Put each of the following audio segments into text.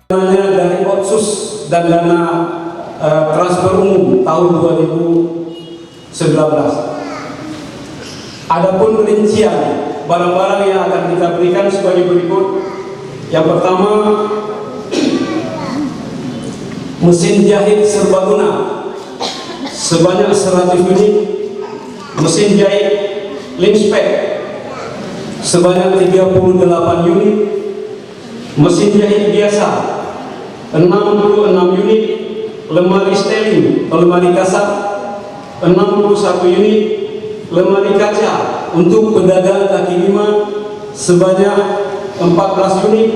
Dari Otsus dan dana transfer umum tahun 2019. Adapun rincian barang-barang yang akan kita berikan sebagai berikut. Yang pertama, mesin jahit serbaguna sebanyak 100 unit, mesin jahit Linspec sebanyak 38 unit, mesin jahit biasa 66 unit, lemari styling atau lemari kasar 61 unit, lemari kaca untuk pedagang kaki lima sebanyak 14 unit,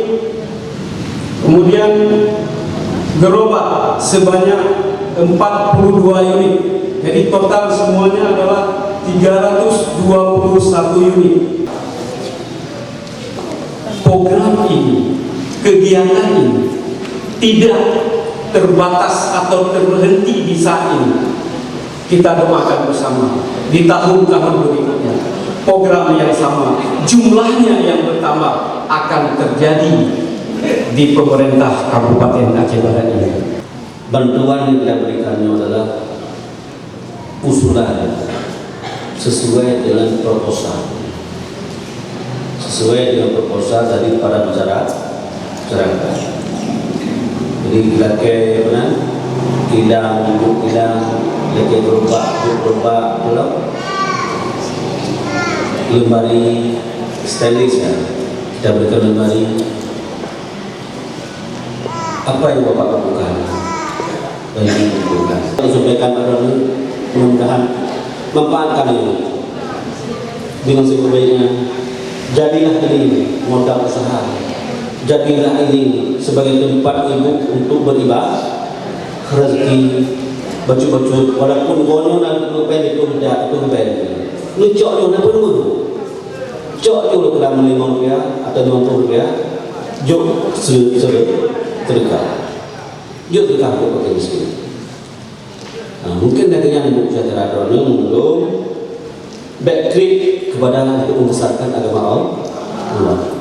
kemudian gerobak sebanyak 42 unit. Jadi total semuanya adalah 321 unit. Program ini, kegiatan ini tidak terbatas atau terhenti di saat ini. Kita doakan bersama di tahun-tahun berikutnya program yang sama, jumlahnya yang bertambah akan terjadi di pemerintah Kabupaten Aceh Barat ini. Bantuan yang kita berikannya adalah usulan sesuai dengan proposal, dari para masyarakat. Jadi kita ke mana? Kidang, lagi berubah pulau, lemari stainless ya. Kita berikan lemari. Apa yang Bapak lakukan? Saya sampaikan pada mudah-mudahan memanfaatkan ini dengan sebaiknya. Jadilah ini modal usaha, jadilah ini sebagai tempat ibu untuk beribadah, rezeki, baju-baju walaupun gono dan tumpen itu tidak tumpen. Lu cok lu nak perlu, cok lu kalau ₹5 atau ₹20, jok terdekat, jok terdekat untuk pakai miskin. Nah, mungkin dengan ibu secara dono belum backtrip kepada untuk membesarkan agama Allah.